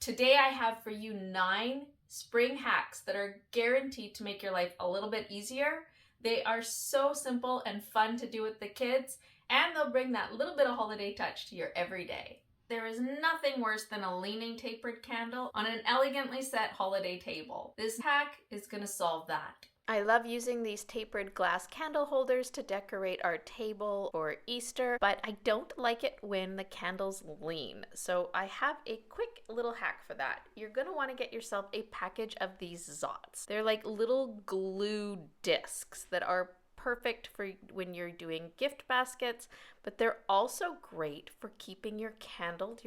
Today I have for you 9 spring hacks that are guaranteed to make your life a little bit easier. They are so simple and fun to do with the kids, and they'll bring that little bit of holiday touch to your everyday. There is nothing worse than a leaning tapered candle on an elegantly set holiday table. This hack is going to solve that. I love using these tapered glass candle holders to decorate our table for Easter, but I don't like it when the candles lean. So I have a quick little hack for that. You're going to want to get yourself a package of these Zots. They're like little glue discs that are perfect for when you're doing gift baskets, but they're also great for keeping your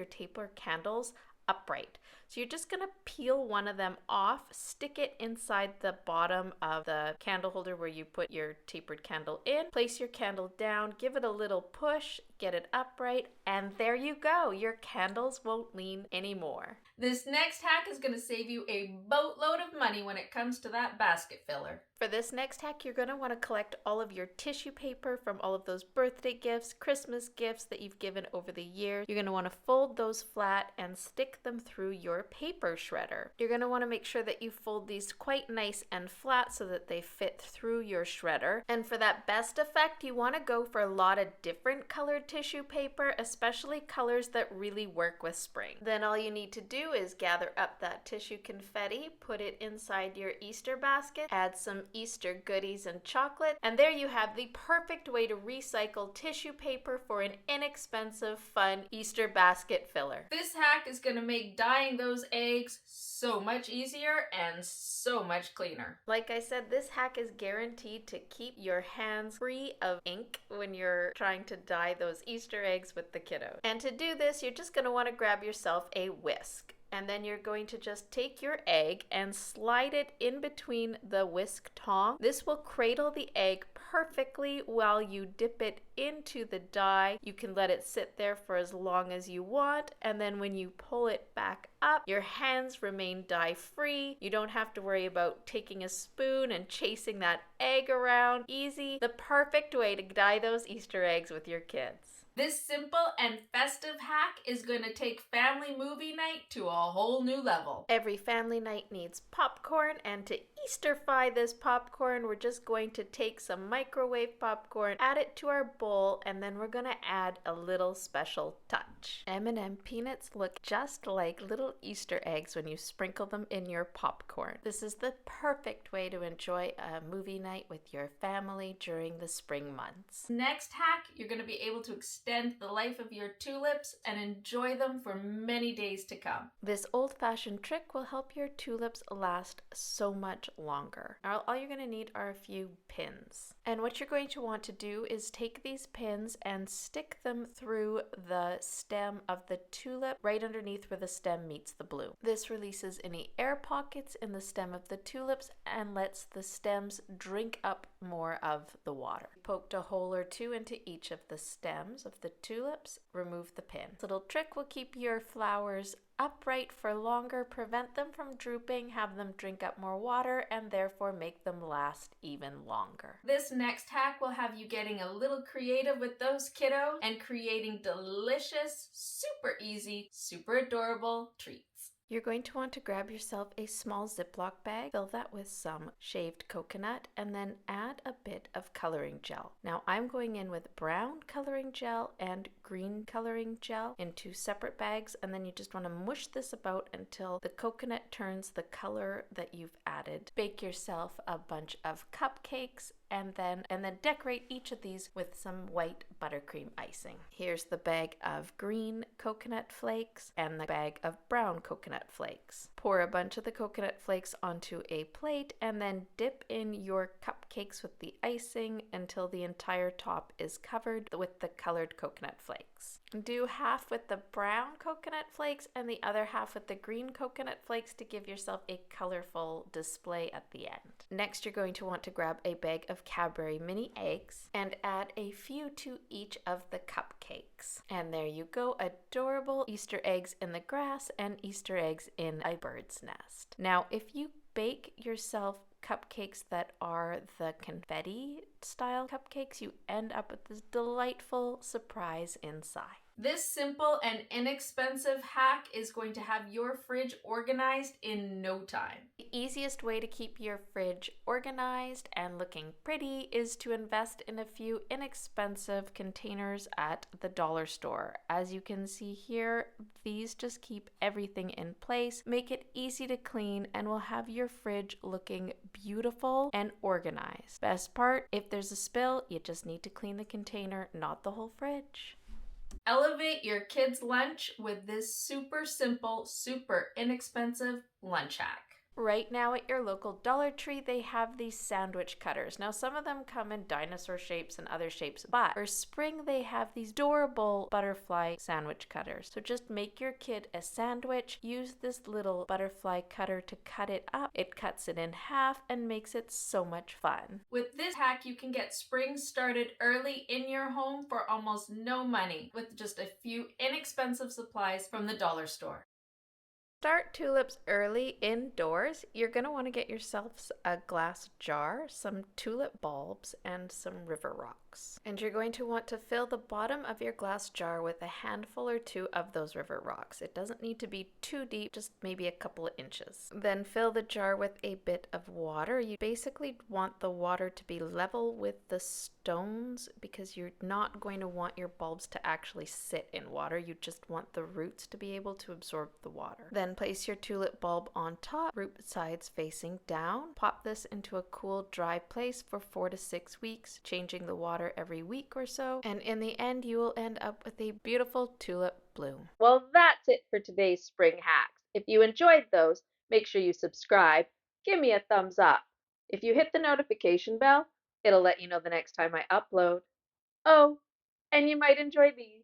taper candles upright. So you're just going to peel one of them off, stick it inside the bottom of the candle holder where you put your tapered candle in, place your candle down, give it a little push, get it upright, and there you go. Your candles won't lean anymore. This next hack is going to save you a boatload of money when it comes to that basket filler. For this next hack, you're going to want to collect all of your tissue paper from all of those birthday gifts, Christmas gifts that you've given over the year. You're going to want to fold those flat and stick them through your paper shredder. You're going to want to make sure that you fold these quite nice and flat so that they fit through your shredder. And for that best effect, you want to go for a lot of different colored tissue paper, especially colors that really work with spring. Then all you need to do is gather up that tissue confetti, put it inside your Easter basket, add some Easter goodies and chocolate, and there you have the perfect way to recycle tissue paper for an inexpensive, fun Easter basket filler. This hack is going to make dyeing those eggs so much easier and so much cleaner. Like I said, this hack is guaranteed to keep your hands free of ink when you're trying to dye those Easter eggs with the kiddos. And to do this, you're just going to want to grab yourself a whisk. And then you're going to just take your egg and slide it in between the whisk tong. This will cradle the egg perfectly while you dip it into the dye. You can let it sit there for as long as you want, and then when you pull it back up, your hands remain dye free. You don't have to worry about taking a spoon and chasing that egg around. Easy, the perfect way to dye those Easter eggs with your kids. This simple and festive hack is going to take family movie night to a whole new level. Every family night needs popcorn, and to Easterfy this popcorn, we're just going to take some microwave popcorn, add it to our bowl, and then we're going to add a little special touch. M&M peanuts look just like little Easter eggs when you sprinkle them in your popcorn. This is the perfect way to enjoy a movie night with your family during the spring months. Next hack, you're going to be able to extend the life of your tulips and enjoy them for many days to come. This old-fashioned trick will help your tulips last so much longer. All you're going to need are a few pins. And what you're going to want to do is take these pins and stick them through the stem of the tulip right underneath where the stem meets the bloom. This releases any air pockets in the stem of the tulips and lets the stems drink up more of the water. Poked a hole or two into each of the stems of the tulips, remove the pin. This little trick will keep your flowers upright for longer, prevent them from drooping, have them drink up more water, and therefore make them last even longer. This next hack will have you getting a little creative with those kiddos and creating delicious, super easy, super adorable treats. You're going to want to grab yourself a small Ziploc bag, fill that with some shaved coconut, and then add a bit of coloring gel. Now I'm going in with brown coloring gel and green coloring gel in 2 separate bags, and then you just want to mush this about until the coconut turns the color that you've added. Bake yourself a bunch of cupcakes and then decorate each of these with some white buttercream icing. Here's the bag of green coconut flakes and the bag of brown coconut flakes. Pour a bunch of the coconut flakes onto a plate and then dip in your cupcakes with the icing until the entire top is covered with the colored coconut flakes. Do half with the brown coconut flakes and the other half with the green coconut flakes to give yourself a colorful display at the end. Next, you're going to want to grab a bag of Cadbury mini eggs and add a few to each of the cupcakes. And there you go, adorable Easter eggs in the grass and Easter eggs in a bird's nest. Now, if you bake yourself cupcakes that are the confetti style cupcakes, you end up with this delightful surprise inside. This simple and inexpensive hack is going to have your fridge organized in no time. The easiest way to keep your fridge organized and looking pretty is to invest in a few inexpensive containers at the dollar store. As you can see here, these just keep everything in place, make it easy to clean, and will have your fridge looking beautiful and organized. Best part, if there's a spill, you just need to clean the container, not the whole fridge. Elevate your kids' lunch with this super simple, super inexpensive lunch hack. Right now at your local Dollar Tree, they have these sandwich cutters. Now, some of them come in dinosaur shapes and other shapes, but for spring, they have these adorable butterfly sandwich cutters. So just make your kid a sandwich, use this little butterfly cutter to cut it up. It cuts it in half and makes it so much fun. With this hack, you can get spring started early in your home for almost no money with just a few inexpensive supplies from the dollar store. Start tulips early indoors. You're going to want to get yourselves a glass jar, some tulip bulbs, and some river rocks. And you're going to want to fill the bottom of your glass jar with a handful or two of those river rocks. It doesn't need to be too deep, just maybe a couple of inches. Then fill the jar with a bit of water. You basically want the water to be level with the stones because you're not going to want your bulbs to actually sit in water. You just want the roots to be able to absorb the water. Then place your tulip bulb on top, root sides facing down. Pop this into a cool, dry place for 4 to 6 weeks, changing the water every week or so. And in the end, you will end up with a beautiful tulip bloom. Well, that's it for today's spring hacks. If you enjoyed those, make sure you subscribe. Give me a thumbs up. If you hit the notification bell, it'll let you know the next time I upload. Oh, and you might enjoy these.